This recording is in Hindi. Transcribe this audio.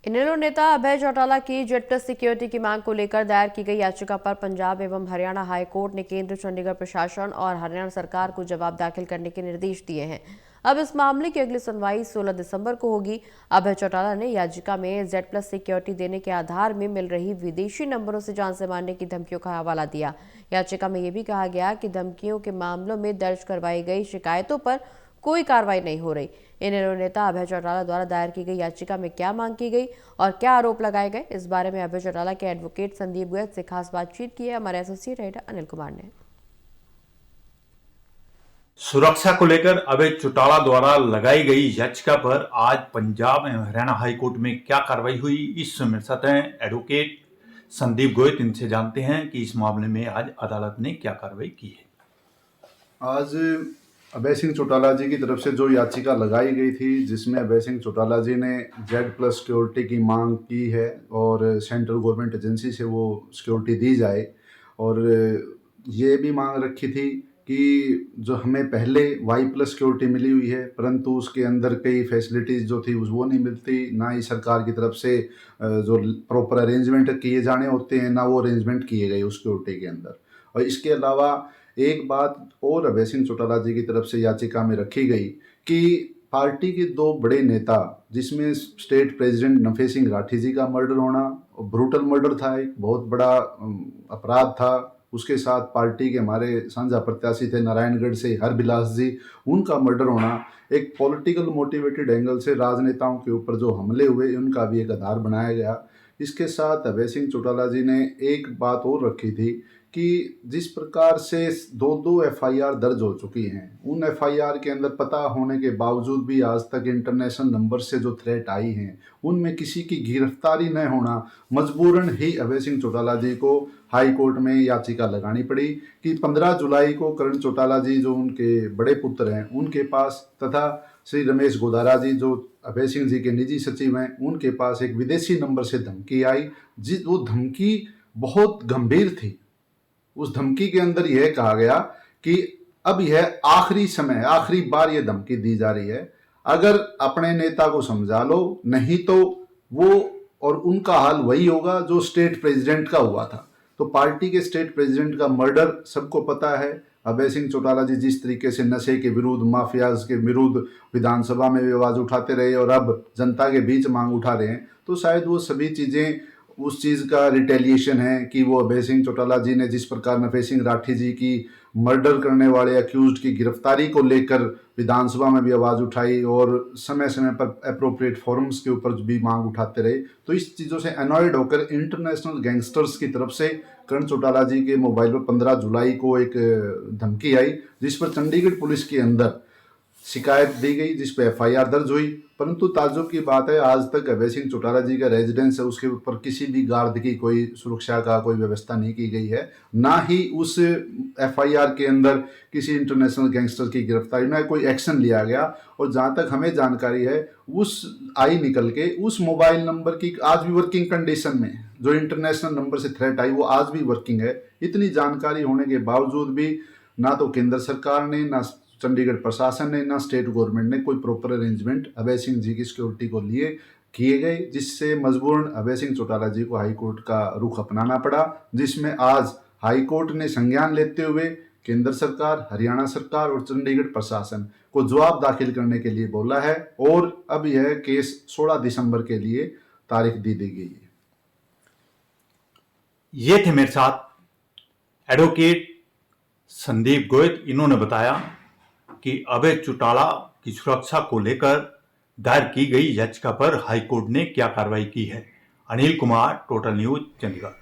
इनेलो नेता अभय चौटाला की जेड प्लस सिक्योरिटी की मांग को लेकर दायर की गई याचिका पर पंजाब एवं हरियाणा हाई कोर्ट ने केंद्र, चंडीगढ़ प्रशासन और हरियाणा सरकार को जवाब दाखिल करने के निर्देश दिए हैं। अब इस मामले की अगली सुनवाई 16 दिसंबर को होगी। अभय चौटाला ने याचिका में जेड प्लस सिक्योरिटी देने के आधार में मिल रही विदेशी नंबरों से जान से मारने की धमकियों का हवाला दिया। याचिका में यह भी कहा गया कि धमकियों के मामलों में दर्ज करवाई गई शिकायतों पर कोई कार्रवाई नहीं हो रही। इनेलो नेता अभय चौटाला द्वारा दायर की गई याचिका में क्या मांग की गई और क्या आरोप लगाए गए, इस बारे में अभय चौटाला के एडवोकेट संदीप गोयल से खास बातचीत की है हमारे एसोसिएट एडिटर अनिल कुमार ने। सुरक्षा को लेकर अभय चौटाला द्वारा लगाई गई याचिका पर आज पंजाब एवं हरियाणा हाई कोर्ट में क्या कार्रवाई हुई, इस मेरे साथ हैं एडवोकेट संदीप गोयल। इनसे जानते हैं कि इस मामले में आज अदालत ने क्या कार्रवाई की है। आज अभय सिंह चौटाला जी की तरफ से जो याचिका लगाई गई थी, जिसमें अभय सिंह चौटाला जी ने जेड प्लस सिक्योरिटी की मांग की है और सेंट्रल गवर्नमेंट एजेंसी से वो सिक्योरिटी दी जाए, और ये भी मांग रखी थी कि जो हमें पहले वाई प्लस सिक्योरिटी मिली हुई है, परंतु उसके अंदर कई फैसिलिटीज़ जो थी वो नहीं मिलती, ना ही सरकार की तरफ से जो प्रॉपर अरेंजमेंट किए जाने होते हैं, ना वो अरेंजमेंट किए गए उस सिक्योरिटी के अंदर। और इसके अलावा एक बात और अभय सिंह चौटाला जी की तरफ से याचिका में रखी गई कि पार्टी के दो बड़े नेता, जिसमें स्टेट प्रेसिडेंट नफे सिंह राठी जी का मर्डर होना, ब्रूटल मर्डर था, एक बहुत बड़ा अपराध था। उसके साथ पार्टी के हमारे साझा प्रत्याशी थे नारायणगढ़ से हरबिलास जी, उनका मर्डर होना, एक पॉलिटिकल मोटिवेटेड एंगल से राजनेताओं के ऊपर जो हमले हुए, उनका भी एक आधार बनाया गया। इसके साथ अभय सिंह चौटाला जी ने एक बात और रखी थी कि जिस प्रकार से दो एफआईआर दर्ज हो चुकी हैं, उन एफआईआर के अंदर पता होने के बावजूद भी आज तक इंटरनेशनल नंबर से जो थ्रेट आई हैं, उनमें किसी की गिरफ्तारी न होना मजबूरन ही अभय सिंह चौटाला जी को हाई कोर्ट में याचिका लगानी पड़ी कि 15 जुलाई को करण चौटाला जी जो उनके बड़े पुत्र हैं उनके पास, तथा श्री रमेश गोदारा जी जो अभय सिंह जी के निजी सचिव हैं, उनके पास एक विदेशी नंबर से धमकी आई। वो धमकी बहुत गंभीर थी। उस धमकी के अंदर यह कहा गया कि अब यह आखिरी समय, आखिरी बार यह धमकी दी जा रही है, अगर अपने नेता को समझा लो, नहीं तो वो और उनका हाल वही होगा जो स्टेट प्रेसिडेंट का हुआ था। तो पार्टी के स्टेट प्रेसिडेंट का मर्डर सबको पता है। अभय सिंह चौटाला जी जिस तरीके से नशे के विरुद्ध, माफियाज के विरुद्ध विधानसभा में भी आवाज उठाते रहे और अब जनता के बीच मांग उठा रहे हैं, तो शायद वो सभी चीजें उस चीज़ का रिटेलिएशन है कि वो अभय सिंह चौटाला जी ने जिस प्रकार नफे सिंह राठी जी की मर्डर करने वाले अक्यूज्ड की गिरफ्तारी को लेकर विधानसभा में भी आवाज़ उठाई और समय समय पर अप्रोप्रिएट फोरम्स के ऊपर भी मांग उठाते रहे, तो इस चीज़ों से अनॉयड होकर इंटरनेशनल गैंगस्टर्स की तरफ से करण चौटाला जी के मोबाइल पर 15 जुलाई को एक धमकी आई, जिस पर चंडीगढ़ पुलिस के अंदर शिकायत दी गई, जिस पर एफआईआर दर्ज हुई। परंतु ताज्जुब की बात है, आज तक अभय सिंह चौटाला जी का रेजिडेंस है, उसके ऊपर किसी भी गार्ड की कोई सुरक्षा का कोई व्यवस्था नहीं की गई है, ना ही उस एफआईआर के अंदर किसी इंटरनेशनल गैंगस्टर की गिरफ्तारी, ना कोई एक्शन लिया गया। और जहाँ तक हमें जानकारी है, उस आई निकल के उस मोबाइल नंबर की आज भी वर्किंग कंडीशन में, जो इंटरनेशनल नंबर से थ्रेट आई वो आज भी वर्किंग है। इतनी जानकारी होने के बावजूद भी ना तो केंद्र सरकार ने, ना चंडीगढ़ प्रशासन ने, ना स्टेट गवर्नमेंट ने कोई प्रॉपर अरेंजमेंट अभय सिंह जी की सिक्योरिटी को लिए किए गए, जिससे मजबूरन अभय सिंह चौटाला जी को हाई कोर्ट का रुख अपनाना पड़ा, जिसमें आज हाई कोर्ट ने संज्ञान लेते हुए केंद्र सरकार, हरियाणा सरकार और चंडीगढ़ प्रशासन को जवाब दाखिल करने के लिए बोला है। और अब यह केस 16 दिसंबर के लिए तारीख दी गई है। ये थे मेरे साथ एडवोकेट संदीप गोयल। इन्होंने बताया कि अभय चौटाला की सुरक्षा को लेकर दायर की गई याचिका पर हाईकोर्ट ने क्या कार्रवाई की है। Anil Kumar, total news, Chandigarh.